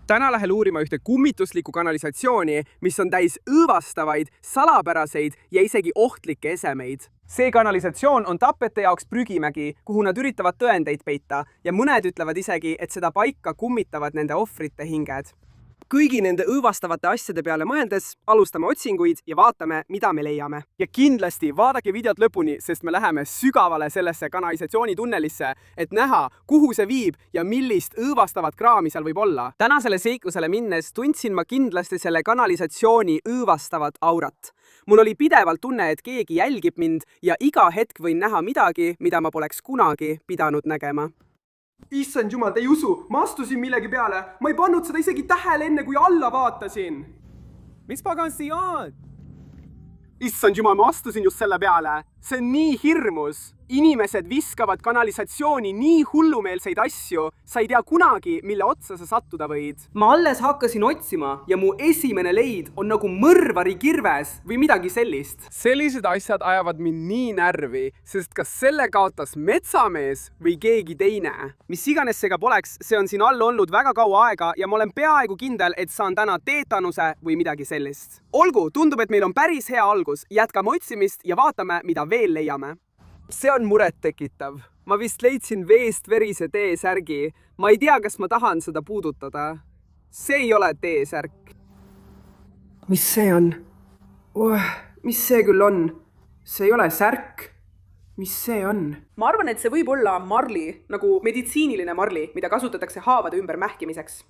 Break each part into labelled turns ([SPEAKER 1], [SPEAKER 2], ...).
[SPEAKER 1] Täna lähen uurima ühte kummituslikku kanalisatsiooni, mis on täis õõvastavaid, salapäraseid ja isegi ohtlikke esemeid. See kanalisatsioon on tapete jaoks prügimägi, kuhu nad üritavad tõendeid peita ja mõned ütlevad isegi, et seda paika kummitavad nende ohvrite hinged. Kõigi nende õõvastavate asjade peale mõeldes alustame otsinguid ja vaatame, mida me leiame. Ja kindlasti vaadake videot lõpuni, sest me läheme sügavale sellesse kanalisatsioonitunnelisse, et näha, kuhu see viib ja millist õõvastavat kraami seal võib olla. Tänasele seiklusele minnes tundsin ma kindlasti selle kanalisatsiooni õõvastavat aurat. Mul oli pidevalt tunne, et keegi jälgib mind ja iga hetk võin näha midagi, mida ma poleks kunagi pidanud nägema. Issand jumal, te ei usu, ma astusin millegi peale. Ma ei pannud seda isegi tähele enne, kui alla vaatasin. Mis pagan siia on? Issand jumal, ma astusin just selle peale. See on nii hirmus. Inimesed viskavad kanalisatsiooni nii hullumeelseid asju. Sa ei tea kunagi, mille otsa sa sattuda võid. Ma alles hakkasin otsima ja mu esimene leid on nagu mõrvari kirves või midagi sellist. Sellised asjad ajavad mind nii närvi, sest kas selle kaotas metsamees või keegi teine? Mis iganes see ka poleks, see on siin all olnud väga kaua aega ja ma olen peaaegu kindel, et saan täna teetanuse või midagi sellist. Olgu, tundub, et meil on päris hea algus. Jätkame otsimist ja vaatame, mida veel leiame. See on muret tekitav. Ma vist leidsin veest verise T-särgi. Ma ei tea, kas ma tahan seda puudutada. See ei ole T-särk. Mis see on? Mis see küll on? See ei ole särk. Mis see on?
[SPEAKER 2] Ma arvan, et see võib olla marli, nagu meditsiiniline marli, mida kasutatakse haavade ümber mähkimiseks.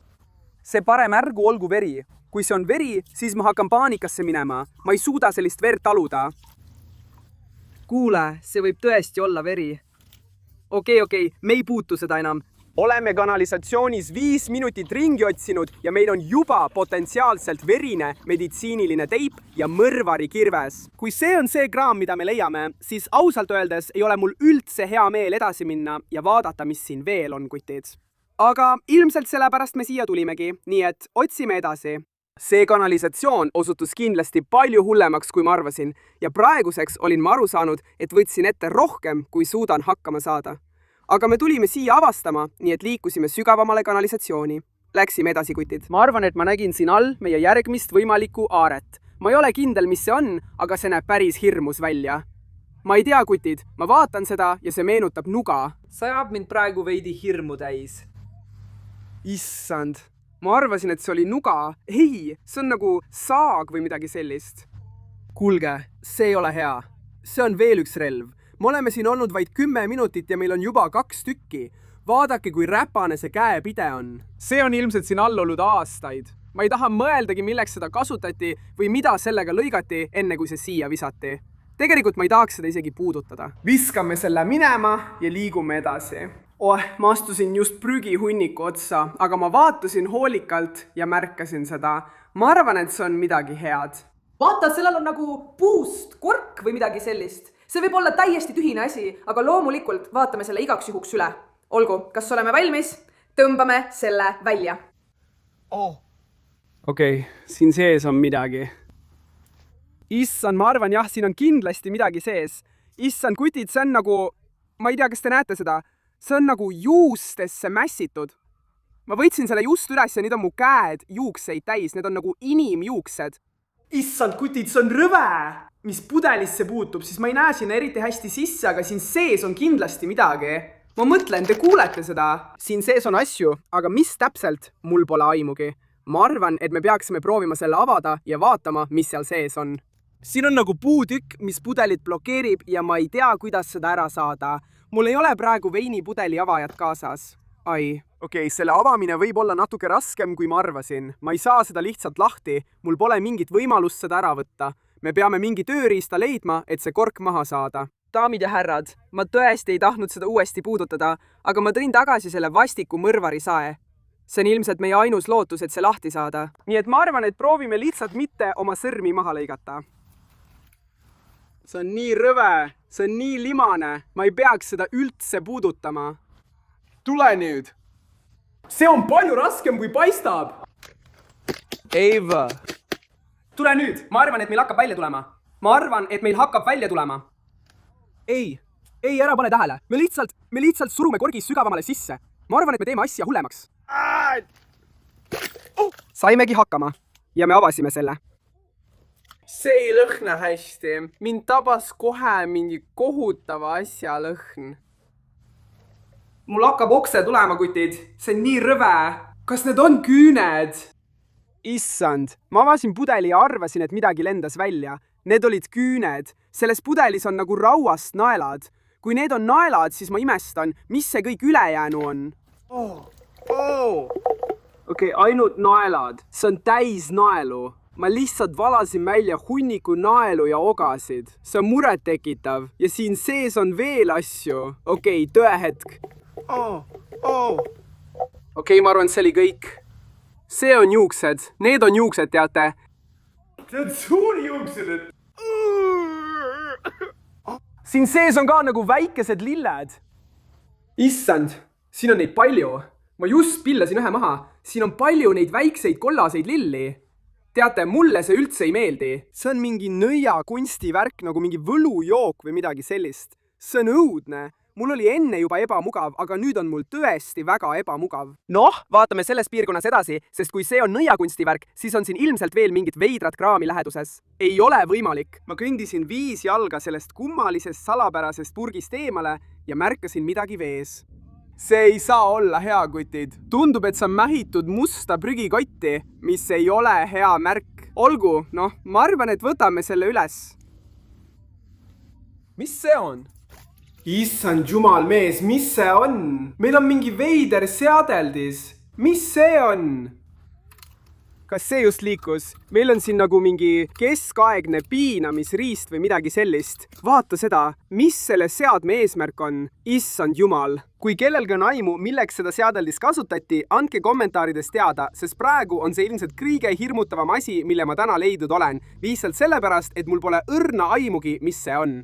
[SPEAKER 1] See parem ärgu olgu veri. Kui see on veri, siis ma hakkan paanikasse minema. Ma ei suuda sellist verd taluda. Kuule, see võib tõesti olla veri. Okei, me ei puutu seda enam. Oleme kanalisatsioonis 5 minutit ringi otsinud ja meil on juba potentsiaalselt verine meditsiiniline teip ja mõrvari kirves. Kui see on see kraam, mida me leiame, siis ausalt öeldes ei ole mul üldse hea meel edasi minna ja vaadata, mis siin veel on, kutid. Aga ilmselt sellepärast me siia tulimegi, nii et otsime edasi. See kanalisatsioon osutus kindlasti palju hullemaks, kui ma arvasin, ja praeguseks olin ma aru saanud, et võtsin ette rohkem, kui suudan hakkama saada. Aga me tulime siia avastama, nii et liikusime sügavamale kanalisatsiooni. Läksime edasi, kutid. Ma arvan, et ma nägin siin all meie järgmist võimalikku aaret. Ma ei ole kindel, mis see on, aga see näeb päris hirmus välja. Ma ei tea, kutid, ma vaatan seda ja see meenutab nuga.
[SPEAKER 3] Sa ajab mind praegu veidi hirmu täis.
[SPEAKER 1] Issand. Ma arvasin, et see oli nuga. Ei, see on nagu saag või midagi sellist. Kuulge, see ei ole hea. See on veel üks relv. Me oleme siin olnud vaid 10 minutit ja meil on juba 2 tükki. Vaadake, kui räpane see käepide on. See on ilmselt siin all olnud aastaid. Ma ei taha mõeldagi, milleks seda kasutati või mida sellega lõigati, enne kui see siia visati. Tegelikult ma ei tahaks seda isegi puudutada. Viskame selle minema ja liigume edasi. Ma astusin just prügihunniku otsa, aga ma vaatasin hoolikalt ja märkasin seda. Ma arvan, et see on midagi head.
[SPEAKER 2] Vaata, sellel on nagu puust, kork või midagi sellist. See võib olla täiesti tühine asi, aga loomulikult vaatame selle igaks juhuks üle. Olgu, kas oleme valmis? Tõmbame selle välja.
[SPEAKER 1] Okei, siin sees on midagi. Issand, ma arvan, jah, siin on kindlasti midagi sees. Issand, kutid, see on nagu... Ma ei tea, kas te näete seda. See on nagu juustesse mässitud. Ma võtsin selle just üles ja nüüd on mu käed juukseid täis. Need on nagu inimjuuksed. Issand, kutid, see on rõve! Mis pudelisse puutub, siis ma ei näe sinna eriti hästi sisse, aga siin sees on kindlasti midagi. Ma mõtlen, te kuulete seda? Siin sees on asju, aga mis täpselt? Mul pole aimugi. Ma arvan, et me peaksime proovima selle avada ja vaatama, mis seal sees on. Siin on nagu puutükk, mis pudelit blokeerib ja ma ei tea, kuidas seda ära saada. Mul ei ole praegu veinipudeli avajat kaasas. Okei, selle avamine võib olla natuke raskem, kui ma arvasin. Ma ei saa seda lihtsalt lahti. Mul pole mingit võimalust seda ära võtta. Me peame mingi tööriista leidma, et see kork maha saada. Daamid ja härrad, ma tõesti ei tahtnud seda uuesti puudutada, aga ma tõin tagasi selle vastiku mõrvari sae. See on ilmselt meie ainus lootus, et see lahti saada. Nii et ma arvan, et proovime lihtsalt mitte oma sõrmi maha lõigata. See on nii rõve, see on nii limane, ma ei peaks seda üldse puudutama. Tule nüüd! See on palju raskem, kui paistab! Eva! Tule nüüd, ma arvan, et meil hakkab välja tulema. Ei, ära pane tähele. Me lihtsalt surume korgi sügavamale sisse. Ma arvan, et me teeme asja hullemaks. saimegi hakkama ja me avasime selle.
[SPEAKER 4] See ei lõhna hästi. Mind tabas kohe mingi kohutava asja lõhn.
[SPEAKER 1] Mul hakkab okse tulema, kutid. See on nii rõve. Kas need on küüned? Issand, ma avasin pudeli ja arvasin, et midagi lendas välja. Need olid küüned. Selles pudelis on nagu rauast naelad. Kui need on naelad, siis ma imestan, mis see kõik ülejäänu on. Okei, ainult naelad. See on täis naelu. Ma lihtsalt valasin välja hunniku naelu ja ogasid. See on muret tekitav. Ja siin sees on veel asju. Okei, tõehetk. Okei, ma arvan, see oli kõik. See on juuksed. Need on juuksed, teate.
[SPEAKER 4] See on suur juuksed.
[SPEAKER 1] Siin sees on ka nagu väikesed lilled. Issand, siin on neid palju. Ma just pillasin ühe maha. Siin on palju neid väikseid kollaseid lilli. Teate, mulle see üldse ei meeldi. See on mingi nõia kunstivärk, nagu mingi võlujook või midagi sellist. See on õudne. Mul oli enne juba ebamugav, aga nüüd on mul tõesti väga ebamugav. Noh, vaatame selles piirkonnas edasi, sest kui see on nõiakunstivärk, siis on siin ilmselt veel mingit veidrat kraami läheduses. Ei ole võimalik. Ma kõndisin 5 jalga sellest kummalisest salapärasest purgist eemale ja märkasin midagi vees. See ei saa olla hea, kutid. Tundub, et see on mähitud musta prügikotti, mis ei ole hea märk. Olgu, noh, ma arvan, et võtame selle üles. Mis see on? Issand jumal mees, mis see on? Meil on mingi veider seadeldis. Mis see on? Kas see just liikus? Meil on siin nagu mingi keskaegne piinamisriist või midagi sellist. Vaata seda, mis selle seadme eesmärk on. Issand jumal. Kui kellelgi on aimu, milleks seda seadeldist kasutati, andke kommentaarides teada, sest praegu on see ilmselt kõige hirmutavam asi, mille ma täna leidnud olen. Lihtsalt sellepärast, et mul pole õrna aimugi, mis see on.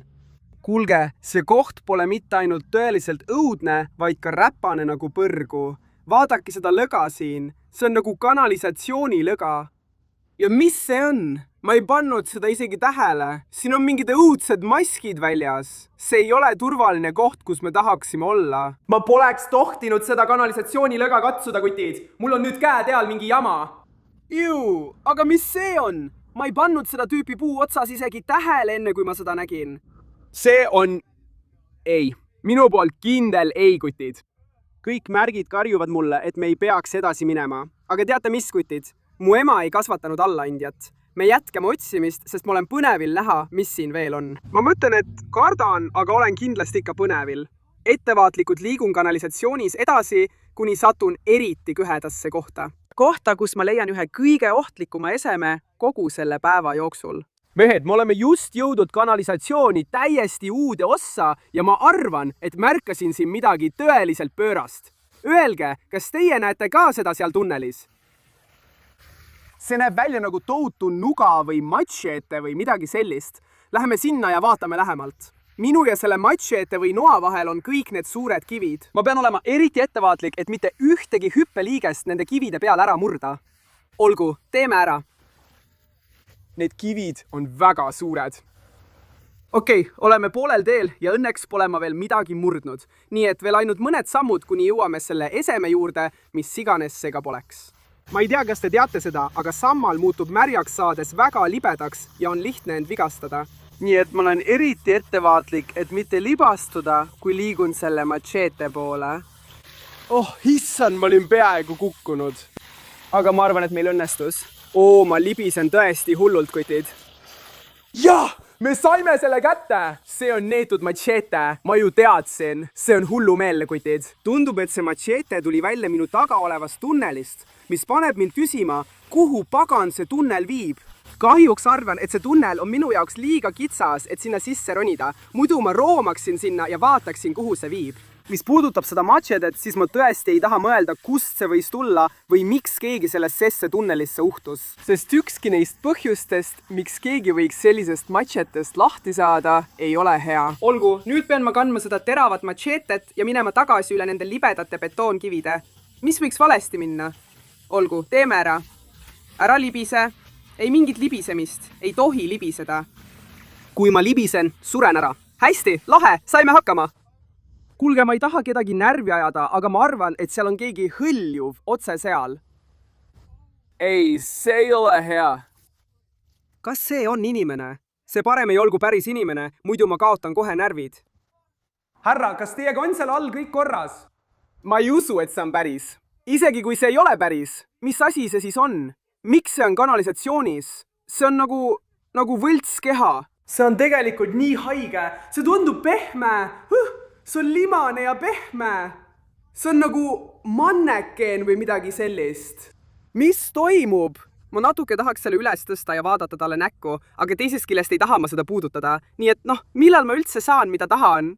[SPEAKER 1] Kuulge, see koht pole mitte ainult tõeliselt õudne, vaid ka räpane nagu põrgu. Vaadake seda lõga siin. See on nagu kanalisatsioonilõga. Ja mis see on? Ma ei pannud seda isegi tähele. Siin on mingid õudsed maskid väljas. See ei ole turvaline koht, kus me tahaksime olla. Ma poleks tohtinud seda kanalisatsioonilõga katsuda, kutid. Mul on nüüd käe all mingi jama. Ju, aga mis see on? Ma ei pannud seda tüüpi puu otsas isegi tähele enne, kui ma seda nägin. See on... Ei. Minu poolt kindel ei, kutid. Kõik märgid karjuvad mulle, et me ei peaks edasi minema. Aga teate mis, kutid? Mu ema ei kasvatanud allaandjat. Me jätkame otsimist, sest ma olen põnevil näha, mis siin veel on. Ma mõtlen, et kardan, aga olen kindlasti ikka põnevil. Ettevaatlikult liigun kanalisatsioonis edasi, kuni satun eriti kühedasse kohta. Kohta, kus ma leian ühe kõige ohtlikuma eseme kogu selle päeva jooksul. Mehed, me oleme just jõudnud kanalisatsiooni täiesti uude ossa ja ma arvan, et märkasin siin midagi tõeliselt pöörast. Öelge, kas teie näete ka seda seal tunnelis? See näeb välja nagu tohutu nuga või machete või midagi sellist. Läheme sinna ja vaatame lähemalt. Minu ja selle machete või noa vahel on kõik need suured kivid. Ma pean olema eriti ettevaatlik, et mitte ühtegi hüppeliigest nende kivide peal ära murda. Olgu, teeme ära. Need kivid on väga suured. Okei, oleme poolel teel ja õnneks pole ma veel midagi murdnud. Nii et veel ainult mõned sammud, kuni jõuame selle eseme juurde, mis iganes see ka poleks. Ma ei tea, kas te teate seda, aga sammal muutub märjaks saades väga libedaks ja on lihtne end vigastada. Nii et ma olen eriti ettevaatlik, et mitte libastuda, kui liigun selle machete poole. Oh, issand, ma olin peaaegu kukkunud. Aga ma arvan, et meil õnnestus. Ma libisen tõesti hullult, kutid. Jah, me saime selle kätte! See on neetud machete. Ma ju teadsin. See on hullumeelne, kutid. Tundub, et see machete tuli välja minu taga olevast tunnelist, mis paneb mind küsima, kuhu pagan see tunnel viib. Kahjuks arvan, et see tunnel on minu jaoks liiga kitsas, et sinna sisse ronida. Muidu ma roomaksin sinna ja vaataksin, kuhu see viib. Mis puudutab seda machetet, siis ma tõesti ei taha mõelda, kust see võis tulla või miks keegi sellesse tunnelisse uhtus. Sest ükski neist põhjustest, miks keegi võiks sellisest machetest lahti saada, ei ole hea. Olgu, nüüd pean ma kandma seda teravat machetet ja minema tagasi üle nende libedate betoonkivide. Mis võiks valesti minna? Olgu, teeme ära. Ära libise. Ei mingit libisemist. Ei tohi libiseda. Kui ma libisen, suren ära. Hästi, lahe, saime hakkama. Kuulge, ma ei taha kedagi närvi ajada, aga ma arvan, et seal on keegi hõljuv otse seal.
[SPEAKER 4] ei, see ei ole hea.
[SPEAKER 1] kas see on inimene? see parem ei olgu päris inimene, muidu ma kaotan kohe närvid. härra, kas teiega on seal all kõik korras? ma ei usu, et see on päris. isegi kui see ei ole päris, mis asi see siis on? miks see on kanalisatsioonis? see on nagu võltskeha. see on tegelikult nii haige. see tundub pehme. see on limane ja pehme. see on nagu mannekeen või midagi sellist. mis toimub? ma natuke tahaks selle üles tõsta ja vaadata talle näkku, aga teisest küljest ei taha ma seda puudutada. nii et millal ma üldse saan, mida tahan?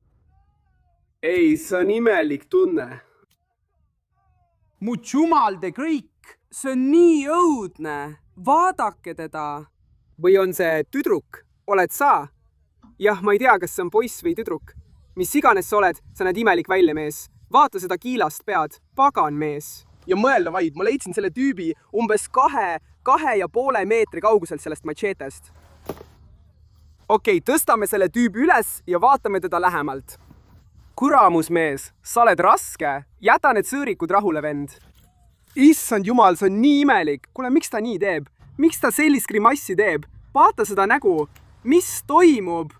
[SPEAKER 1] ei, see on imelik tunne. mu jumal te kõik, see on nii õudne. vaadake teda. või on see tüdruk? oled sa? jah, ma ei tea, kas see on poiss või tüdruk. mis iganes sa oled, sa näed imelik välja, mees. vaata seda kiilast pead, pagan mees. ja mõelda vaid, ma leidsin selle tüübi umbes 2,5 meetri kauguselt sellest machetest. okei, tõstame selle tüübi üles ja vaatame teda lähemalt. kuramus, mees, sa oled raske. jäta need sõõrikud rahule, vend. issand jumal, see on nii imelik. kuule, miks ta nii teeb? miks ta sellist grimassi teeb? vaata seda nägu. mis toimub?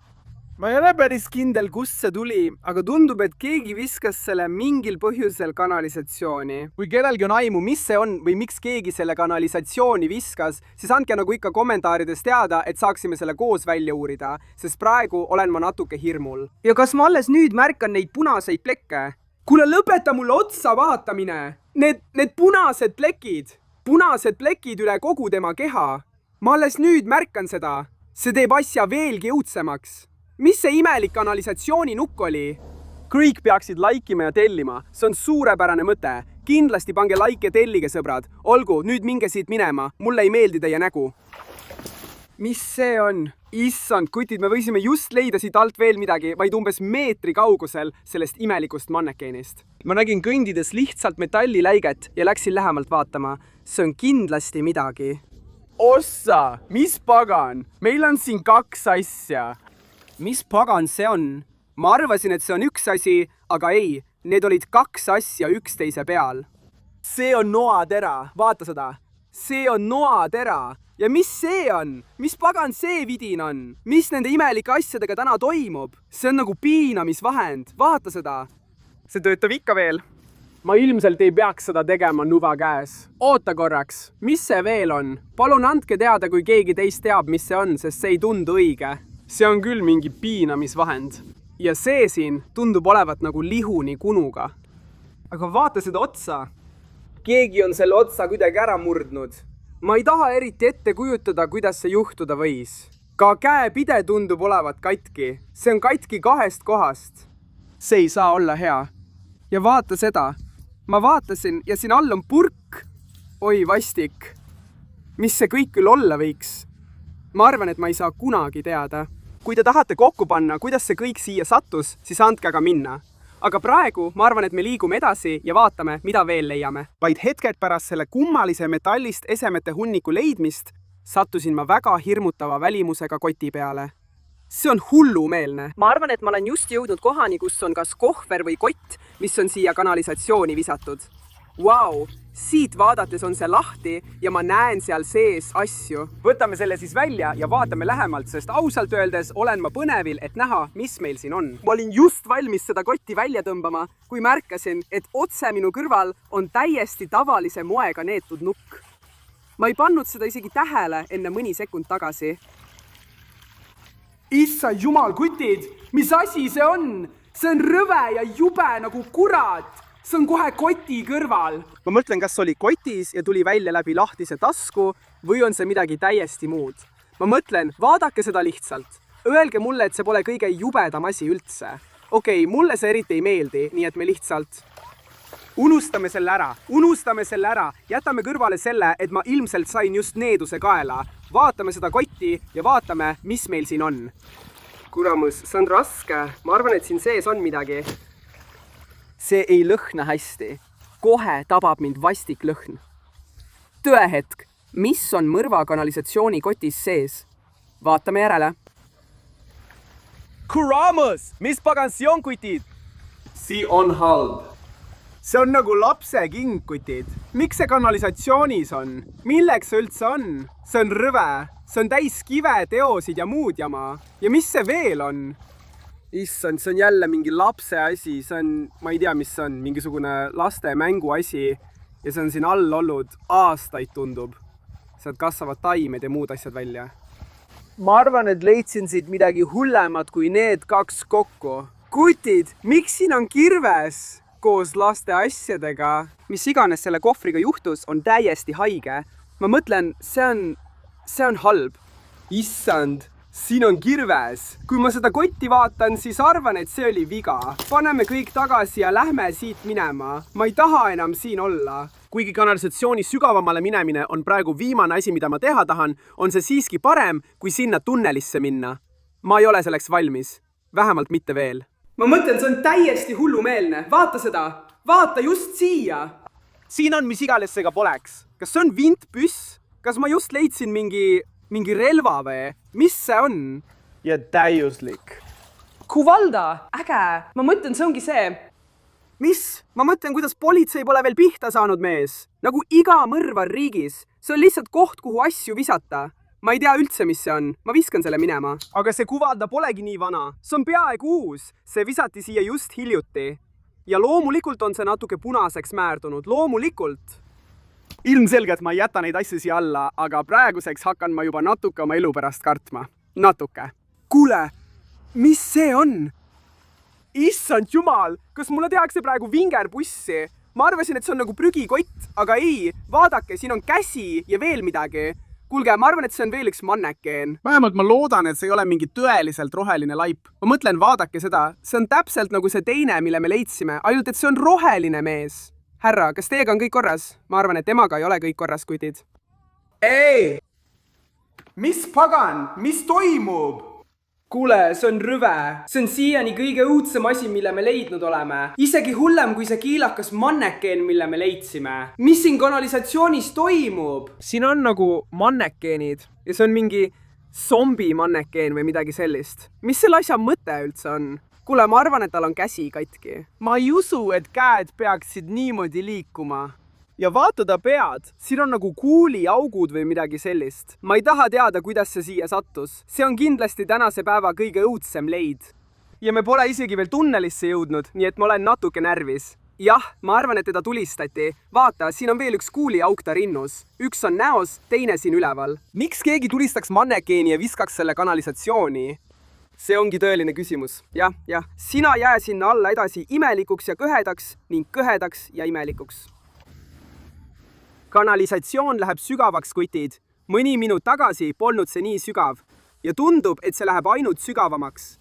[SPEAKER 1] ma ei ole päris kindel, kust see tuli, aga tundub, et keegi viskas selle mingil põhjusel kanalisatsiooni. kui kellelgi on aimu, mis see on või miks keegi selle kanalisatsiooni viskas, siis andke nagu ikka kommentaarides teada, et saaksime selle koos välja uurida, sest praegu olen ma natuke hirmul. ja kas ma alles nüüd märkan neid punaseid plekke? kuule, lõpeta mulle otsa vaatamine! Need punased plekid! punased plekid üle kogu tema keha! ma alles nüüd märkan seda! see teeb asja veelgi õudsemaks. mis see imelik kanalisatsiooni nukk oli? kõik peaksid laikima ja tellima, see on suurepärane mõte. kindlasti pange like ja tellige, sõbrad. olgu, nüüd minge siit minema, mulle ei meeldi teie nägu. mis see on? issand, kutid, me võisime just leida siit alt veel midagi, vaid umbes meetri kaugusel sellest imelikust mannekeenist. ma nägin kõndides lihtsalt metalliläiget ja läksin lähemalt vaatama. see on kindlasti midagi. ossa, mis pagan? meil on siin 2 asja. mis pagan see on? ma arvasin, et see on üks asi, aga ei, need olid 2 asja üksteise peal. see on noatera, vaata seda. see on noatera. ja mis see on? mis pagan see vidin on? mis nende imelike asjadega täna toimub? see on nagu piinamisvahend, vaata seda. see töötab ikka veel. ma ilmselt ei peaks seda tegema nuva käes. oota korraks, mis see veel on? palun andke teada, kui keegi teist teab, mis see on, sest see ei tundu õige. see on küll mingi piinamisvahend. ja see siin tundub olevat nagu lihuni kunuga. aga vaata seda otsa. keegi on selle otsa kuidagi ära murdnud. ma ei taha eriti ette kujutada, kuidas see juhtuda võis. ka käepide tundub olevat katki. see on katki 2 kohast. see ei saa olla hea. ja vaata seda. ma vaatasin ja siin all on purk. oi vastik. mis see kõik küll olla võiks? ma arvan, et ma ei saa kunagi teada. kui te tahate kokku panna, kuidas see kõik siia sattus, siis andke aga minna. aga praegu ma arvan, et me liigume edasi ja vaatame, mida veel leiame. vaid hetked pärast selle kummalise metallist esemete hunniku leidmist sattusin ma väga hirmutava välimusega koti peale. see on hullumeelne. ma arvan, et ma olen just jõudnud kohani, kus on kas kohver või kott, mis on siia kanalisatsiooni visatud. Vau, siit vaadates on see lahti ja ma näen seal sees asju. võtame selle siis välja ja vaatame lähemalt, sest ausalt öeldes olen ma põnevil, et näha, mis meil siin on. ma olin just valmis seda kotti välja tõmbama, kui märkasin, et otse minu kõrval on täiesti tavalise moega neetud nukk. ma ei pannud seda isegi tähele enne mõni sekund tagasi. issand jumal, kutid, mis asi see on? see on rõve ja jube nagu kurat. see on kohe koti kõrval. ma mõtlen, kas oli kotis ja tuli välja läbi lahtise tasku või on see midagi täiesti muud. ma mõtlen, vaadake seda lihtsalt. Öelge mulle, et see pole kõige jubedam asi üldse. Okei, mulle see eriti ei meeldi, nii et me lihtsalt unustame selle ära. Jätame kõrvale selle, et ma ilmselt sain just needuse kaela. Vaatame seda kotti ja vaatame, mis meil siin on. Kuramus, see on raske. Ma arvan, et siin sees on midagi. See ei lõhna hästi. Kohe tabab mind vastik lõhn. Tõehetk, mis on mõrvakanalisatsiooni kotis sees? Vaatame järele. Kuramus, mis pagan see on, kutid?
[SPEAKER 4] See on halb.
[SPEAKER 1] See on nagu lapse king, kutid. miks see kanalisatsioonis on? Milleks see üldse on? See on rõve. See on täis kive, teosid ja muud jama. Ja mis see veel on? Issand, see on jälle mingi lapse asi. See on, ma ei tea, mis see on. Mingisugune laste mängu asi. Ja see on siin all olnud aastaid tundub. Sealt kasvavad taimed ja muud asjad välja.
[SPEAKER 3] Ma arvan, et leidsin siit midagi hullemat kui need 2 kokku.
[SPEAKER 1] Kutid, miks siin on kirves? Koos laste asjadega. Mis iganes selle kohvriga juhtus, on täiesti haige. Ma mõtlen, see on halb. Issand, siin on kirves. Kui ma seda kotti vaatan, siis arvan, et see oli viga. Paneme kõik tagasi ja lähme siit minema. Ma ei taha enam siin olla. Kuigi kanalisatsiooni sügavamale minemine on praegu viimane asi, mida ma teha tahan, on see siiski parem, kui sinna tunnelisse minna. Ma ei ole selleks valmis. Vähemalt mitte veel. Ma mõtlen, see on täiesti hullumeelne. Vaata seda. Vaata just siia. Siin on mis iganes see ka poleks. Kas see on vintpüss? Kas ma just leidsin mingi relva või? Mis see on?
[SPEAKER 3] Ja täiuslik.
[SPEAKER 2] Kuvalda, äge. Ma mõtlen, see ongi see.
[SPEAKER 1] Mis? Ma mõtlen, kuidas politsei pole veel pihta saanud mees. Nagu iga mõrvar riigis. See on lihtsalt koht, kuhu asju visata. Ma ei tea üldse, mis see on. Ma viskan selle minema. Aga see Kuvalda polegi nii vana. See on peaaegu uus. See visati siia just hiljuti. Ja loomulikult on see natuke punaseks määrdunud. Loomulikult. Ilmselgelt ma ei jäta neid asju siia alla, aga praeguseks hakkan ma juba natuke oma elu pärast kartma. Natuke. Kuule, mis see on? Issand jumal, kas mulle tehakse praegu vingerpussi? Ma arvasin, et see on nagu prügikott, aga ei. Vaadake, siin on käsi ja veel midagi. Kuulge, ma arvan, et see on veel üks mannekeen. Vähemalt ma loodan, et see ei ole mingi tõeliselt roheline laip. Ma mõtlen, vaadake seda. See on täpselt nagu see teine, mille me leidsime, ainult et see on roheline mees. Härra, kas teiega on kõik korras? Ma arvan, et temaga ei ole kõik korras, kutid. Ei! Mis pagan? Mis toimub? Kuule, see on rüve. See on siiani kõige õudsem asi, mille me leidnud oleme. Isegi hullem kui see kiilakas mannekeen, mille me leidsime. Mis siin kanalisatsioonis toimub? Siin on nagu mannekeenid ja see on mingi zombi mannekeen või midagi sellist. Mis selle asja mõte üldse on? Kuule, ma arvan, et tal on käsi katki. Ma ei usu, et käed peaksid niimoodi liikuma. Ja vaata ta pead. Siin on nagu kuuliaugud või midagi sellist. Ma ei taha teada, kuidas see siia sattus. See on kindlasti tänase päeva kõige õudsem leid. Ja me pole isegi veel tunnelisse jõudnud, nii et ma olen natuke närvis. Jah, ma arvan, et teda tulistati. Vaata, siin on veel üks kuuliauk ta rinnus. Üks on näos, teine siin üleval. Miks keegi tulistaks mannekeeni ja viskaks selle kanalisatsiooni? See ongi tõeline küsimus. Jah. Sina jää sinna alla edasi imelikuks ja kõhedaks ning kõhedaks ja imelikuks. Kanalisatsioon läheb sügavaks, kutid. Mõni minut tagasi polnud see nii sügav. Ja tundub, et see läheb ainult sügavamaks.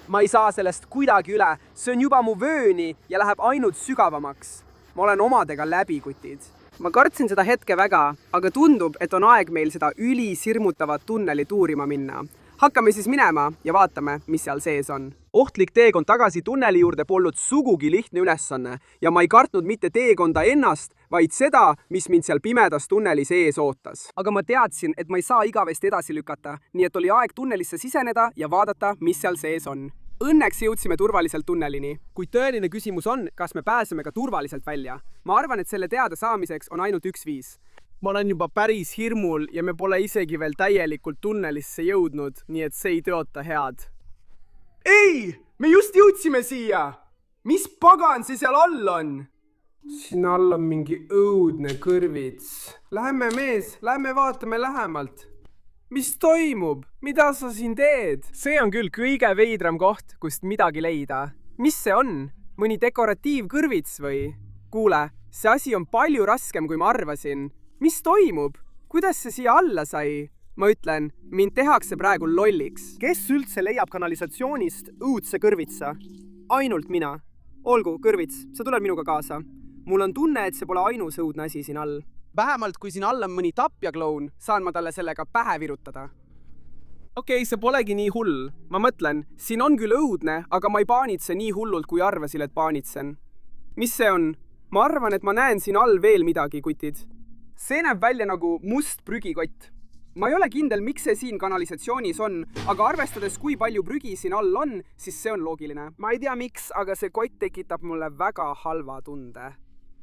[SPEAKER 1] Ma ei saa sellest kuidagi üle. See on juba mu vööni ja läheb ainult sügavamaks. Ma olen omadega läbi, kutid. Ma kartsin seda hetke väga, aga tundub, et on aeg meil seda ülisirmutavat tunnelit uurima minna. Hakkame siis minema ja vaatame, mis seal sees on. Ohtlik teekond tagasi tunneli juurde polnud sugugi lihtne ülesanne ja ma ei kartnud mitte teekonda ennast, vaid seda, mis mind seal pimedas tunnelis ees ootas. Aga ma teadsin, et ma ei saa igavesti edasi lükata, nii et oli aeg tunnelisse siseneda ja vaadata, mis seal sees on. Õnneks jõudsime turvaliselt tunnelini. Kuid tõeline küsimus on, kas me pääseme ka turvaliselt välja. Ma arvan, et selle teada saamiseks on ainult üks viis. Ma olen juba päris hirmul ja me pole isegi veel täielikult tunnelisse jõudnud, nii et see ei tõota head. Ei! Me just jõudsime siia! Mis pagan see seal all on? Siin all on mingi õudne kõrvits. Lähme mees, lähme vaatame lähemalt. Mis toimub? Mida sa siin teed? See on küll kõige veidram koht, kust midagi leida. Mis see on? Mõni dekoratiivkõrvits või? Kuule, see asi on palju raskem, kui ma arvasin. Mis toimub? Kuidas see siia alla sai? Ma ütlen, mind tehakse praegu lolliks. Kes üldse leiab kanalisatsioonist õudse kõrvitsa? Ainult mina. Olgu, kõrvits, sa tuled minuga kaasa. Mul on tunne, et see pole ainus õudne asi siin all. Vähemalt kui siin all on mõni tapjakloun, saan ma talle sellega pähe virutada. Okei, see polegi nii hull. Ma mõtlen, siin on küll õudne, aga ma ei paanitse nii hullult, kui arvasin, et paanitsen. Mis see on? Ma arvan, et ma näen siin all veel midagi, kutid. See näeb välja nagu must prügikott. Ma ei ole kindel, miks see siin kanalisatsioonis on, aga arvestades, kui palju prügi siin all on, siis see on loogiline. Ma ei tea miks, aga see kott tekitab mulle väga halva tunde.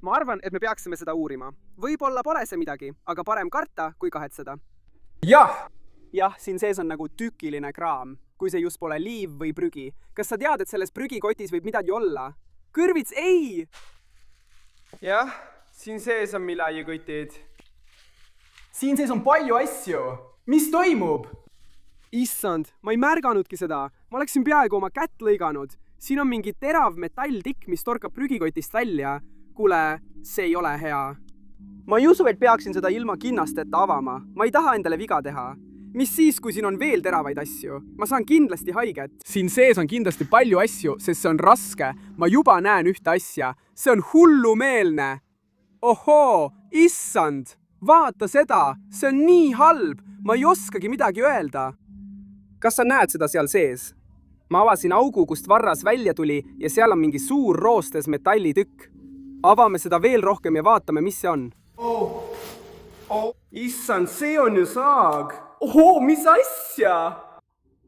[SPEAKER 1] ma arvan, et me peaksime seda uurima. Võib-olla pole see midagi, aga parem karta kui kahetseda.
[SPEAKER 4] jah,
[SPEAKER 1] Jah, siin sees on nagu tükiline kraam, kui see just pole liiv või prügi. Kas sa tead, et selles prügikotis võib midagi olla? Kõrvits, ei!
[SPEAKER 4] jah, siin sees on millegikotid.
[SPEAKER 1] Siin sees on palju asju. Mis toimub? Issand, ma ei märganudki seda. Ma oleksin peaaegu oma kätt lõiganud. Siin on mingi terav metalltikk, mis torkab prügikotist välja. Kuule, see ei ole hea. Ma ei usu, et peaksin seda ilma kinnasteta avama. Ma ei taha endale viga teha. Mis siis, kui siin on veel teravaid asju? Ma saan kindlasti haiget. Siin sees on kindlasti palju asju, sest see on raske. Ma juba näen ühte asja. See on hullumeelne. Ohoo, issand! Vaata seda! See on nii halb! Ma ei oskagi midagi öelda. Kas sa näed seda seal sees? Ma avasin augu, kust varras välja tuli ja seal on mingi suur roostes metallitükk. Avame seda veel rohkem ja vaatame, mis see on. Issand, see on ju saag! Ohoo, mis asja?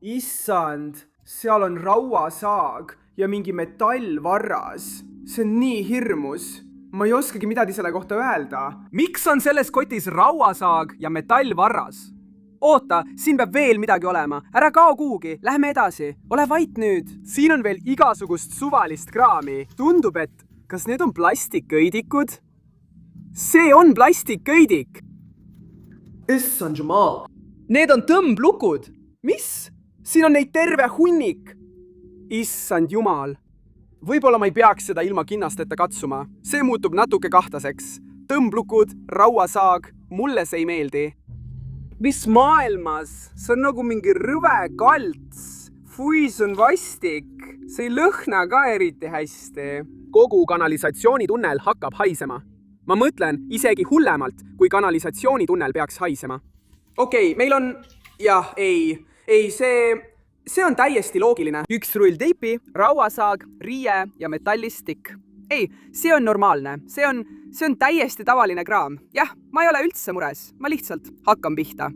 [SPEAKER 1] Issand, seal on rauasaag ja mingi metallvarras. See on nii hirmus. Ma ei oskagi midagi selle kohta öelda. Miks on selles kotis rauasaag ja metallvarras? Oota, siin peab veel midagi olema. Ära kao kuhugi, lähme edasi. Ole vait nüüd. Siin on veel igasugust suvalist kraami. Tundub, et kas need on plastikköidikud? See on plastikköidik. Issand jumal. Need on tõmblukud. Mis? Siin on neid terve hunnik. Issand jumal. Võib-olla ma ei peaks seda ilma kinnasteta katsuma. See muutub natuke kahtlaseks. Tõmblukud, rauasaag, mulle see ei meeldi. Mis maailmas? See on nagu mingi rõve kalts. Fui, see on vastik. See ei lõhna ka eriti hästi. Kogu kanalisatsioonitunnel hakkab haisema. Ma mõtlen isegi hullemalt, kui kanalisatsioonitunnel peaks haisema. Okei, meil on... Jah, ei, see on täiesti loogiline. Üks rull teipi, rauasaag, riie ja metallistikk. Ei, see on normaalne. See on täiesti tavaline kraam. Jah, ma ei ole üldse mures. Ma lihtsalt hakkan pihta.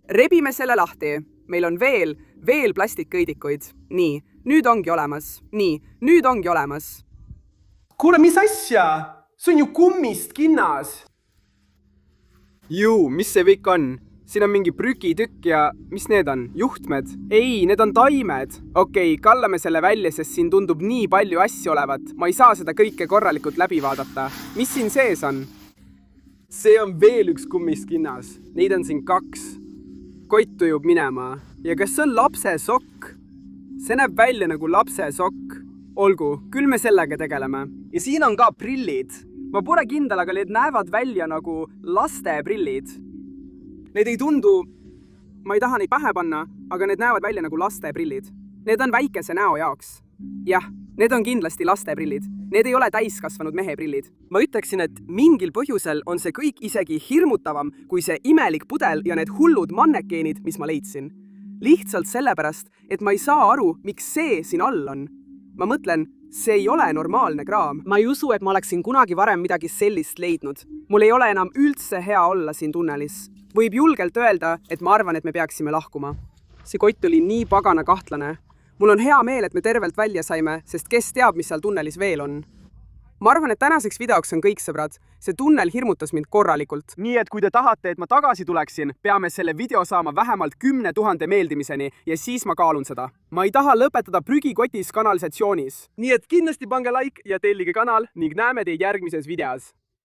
[SPEAKER 1] Rebime selle lahti. Meil on veel plastikkõidikuid. Nii, nüüd ongi olemas. Nii, nüüd ongi olemas. Kuule, mis asja? See on ju kummist kinnas. Juu, mis see kõik on? Siin on mingi prügitükk ja mis need on? Juhtmed? Ei, need on taimed. Okei, kallame selle välja, sest siin tundub nii palju asju olevat. Ma ei saa seda kõike korralikult läbi vaadata. Mis siin sees on? See on veel üks kummist kinnas. Neid on siin 2. Kott ujub minema. Ja kas see on lapse sokk? See näeb välja nagu lapse sokk. Olgu, küll me sellega tegeleme. Ja siin on ka prillid. Ma pole kindel, aga need näevad välja nagu laste prillid. Need ei tundu, ma ei taha neid pähe panna, aga need näevad välja nagu laste prillid. Need on väikese näo jaoks. Jah, need on kindlasti laste prillid. Need ei ole täiskasvanud mehe prillid. Ma ütleksin, et mingil põhjusel on see kõik isegi hirmutavam kui see imelik pudel ja need hullud mannekeenid, mis ma leidsin. Lihtsalt sellepärast, et ma ei saa aru, miks see siin all on. Ma mõtlen, see ei ole normaalne kraam. Ma ei usu, et ma oleksin kunagi varem midagi sellist leidnud. Mul ei ole enam üldse hea olla siin tunnelis. Võib julgelt öelda, et ma arvan, et me peaksime lahkuma. See kott oli nii pagana kahtlane. Mul on hea meel, et me tervelt välja saime, sest kes teab, mis seal tunnelis veel on. Ma arvan, et tänaseks videoks on kõik, sõbrad. See tunnel hirmutas mind korralikult. Nii et kui te tahate, et ma tagasi tuleksin, peame selle video saama vähemalt 10 000 meeldimiseni ja siis ma kaalun seda. Ma ei taha lõpetada prügikotis kanalisatsioonis. Nii et kindlasti pange like ja tellige kanal ning näeme teid järgmises videos.